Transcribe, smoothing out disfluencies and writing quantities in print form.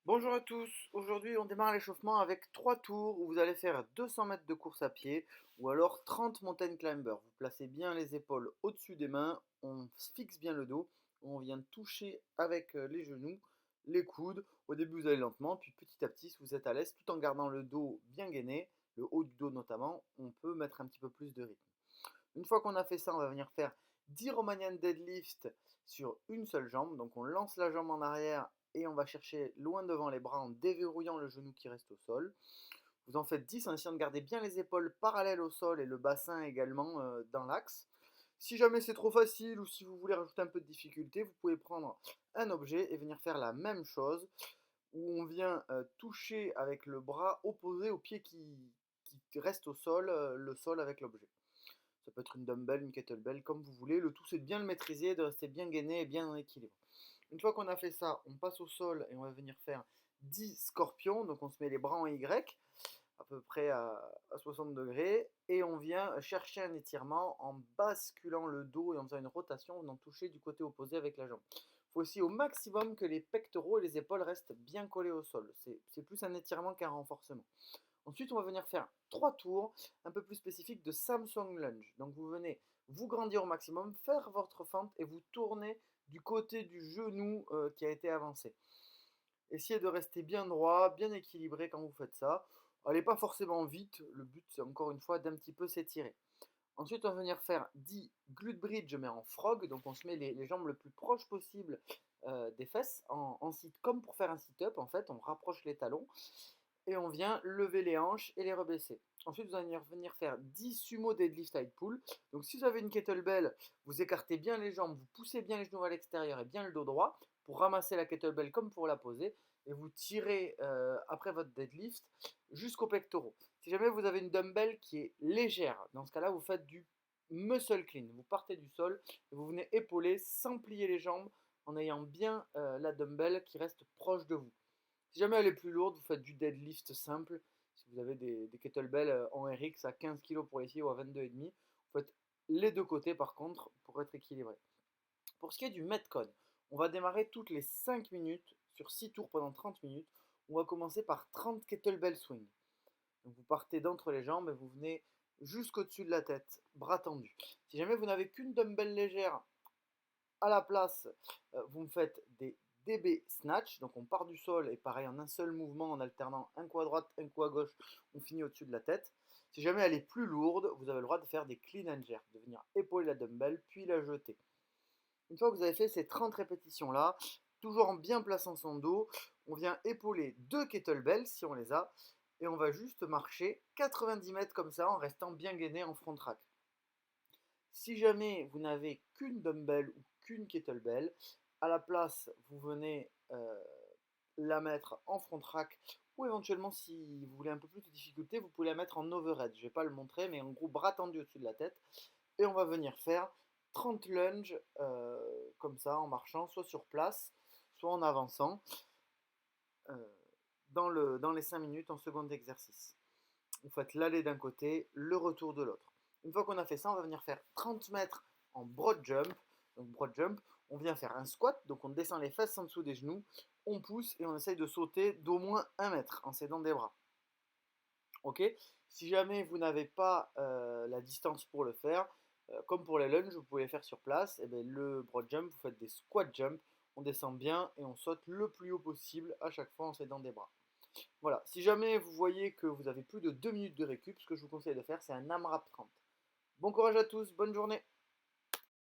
Bonjour à tous, aujourd'hui on démarre l'échauffement avec 3 tours où vous allez faire 200 mètres de course à pied ou alors 30 mountain climbers. Vous placez bien les épaules au-dessus des mains, on fixe bien le dos, on vient toucher avec les genoux, les coudes. Au début vous allez lentement, puis petit à petit si vous êtes à l'aise, tout en gardant le dos bien gainé, le haut du dos notamment, on peut mettre un petit peu plus de rythme. Une fois qu'on a fait ça, on va venir faire 10 Romanian deadlift sur une seule jambe. Donc on lance la jambe en arrière et on va chercher loin devant les bras en déverrouillant le genou qui reste au sol. Vous en faites 10 en essayant de garder bien les épaules parallèles au sol et le bassin également dans l'axe. Si jamais c'est trop facile ou si vous voulez rajouter un peu de difficulté, vous pouvez prendre un objet et venir faire la même chose où on vient toucher avec le bras opposé au pied qui reste au sol, le sol avec l'objet. Ça peut être une dumbbell, une kettlebell, comme vous voulez. Le tout, c'est de bien le maîtriser, de rester bien gainé et bien en équilibre. Une fois qu'on a fait ça, on passe au sol et on va venir faire 10 scorpions. Donc on se met les bras en Y, à peu près à 60 degrés. Et on vient chercher un étirement en basculant le dos et en faisant une rotation, en toucher du côté opposé avec la jambe. Il faut aussi au maximum que les pectoraux et les épaules restent bien collés au sol. C'est plus un étirement qu'un renforcement. Ensuite, on va venir faire 3 tours un peu plus spécifiques de Samsung Lunge. Donc vous venez vous grandir au maximum, faire votre fente et vous tourner du côté du genou qui a été avancé. Essayez de rester bien droit, bien équilibré quand vous faites ça. Allez pas forcément vite, le but c'est encore une fois d'un petit peu s'étirer. Ensuite, on va venir faire 10 glute bridge mais en frog, donc on se met les jambes le plus proche possible des fesses, comme pour faire un sit-up en fait, on rapproche les talons et on vient lever les hanches et les rebaisser. Ensuite, vous allez venir faire 10 sumo deadlift side pull. Donc, si vous avez une kettlebell, vous écartez bien les jambes, vous poussez bien les genoux à l'extérieur et bien le dos droit pour ramasser la kettlebell comme pour la poser. Et vous tirez après votre deadlift jusqu'aux pectoraux. Si jamais vous avez une dumbbell qui est légère, dans ce cas-là, vous faites du muscle clean. Vous partez du sol et vous venez épauler sans plier les jambes en ayant bien la dumbbell qui reste proche de vous. Si jamais elle est plus lourde, vous faites du deadlift simple. Si vous avez des kettlebells en RX à 15 kg pour les filles ou à 22,5, vous faites les deux côtés par contre pour être équilibré. Pour ce qui est du Metcon, on va démarrer toutes les 5 minutes sur 6 tours pendant 30 minutes. On va commencer par 30 kettlebell swing. Donc vous partez d'entre les jambes et vous venez jusqu'au-dessus de la tête, bras tendus. Si jamais vous n'avez qu'une dumbbell légère à la place, vous me faites des DB snatch, donc on part du sol et pareil en un seul mouvement en alternant un coup à droite, un coup à gauche, on finit au-dessus de la tête. Si jamais elle est plus lourde, vous avez le droit de faire des clean and jerk, de venir épauler la dumbbell puis la jeter. Une fois que vous avez fait ces 30 répétitions là, toujours en bien plaçant son dos, on vient épauler deux kettlebells si on les a et on va juste marcher 90 mètres comme ça en restant bien gainé en front track. Si jamais vous n'avez qu'une dumbbell ou qu'une kettlebell, à la place, vous venez la mettre en front rack ou éventuellement, si vous voulez un peu plus de difficulté, vous pouvez la mettre en overhead. Je ne vais pas le montrer, mais en gros, bras tendu au-dessus de la tête. Et on va venir faire 30 lunges comme ça, en marchant, soit sur place, soit en avançant, euh, dans les 5 minutes en seconde exercice. Vous faites l'aller d'un côté, le retour de l'autre. Une fois qu'on a fait ça, on va venir faire 30 mètres en broad jump. Donc broad jump, on vient faire un squat, donc on descend les fesses en dessous des genoux, on pousse et on essaye de sauter d'au moins 1 mètre en s'aidant des bras. Ok. Si jamais vous n'avez pas la distance pour le faire, comme pour les lunges, vous pouvez les faire sur place. Et bien, le broad jump, vous faites des squat jump, on descend bien et on saute le plus haut possible à chaque fois en s'aidant des bras. Voilà, si jamais vous voyez que vous avez plus de 2 minutes de récup, ce que je vous conseille de faire, c'est un AMRAP 30. Bon courage à tous, bonne journée.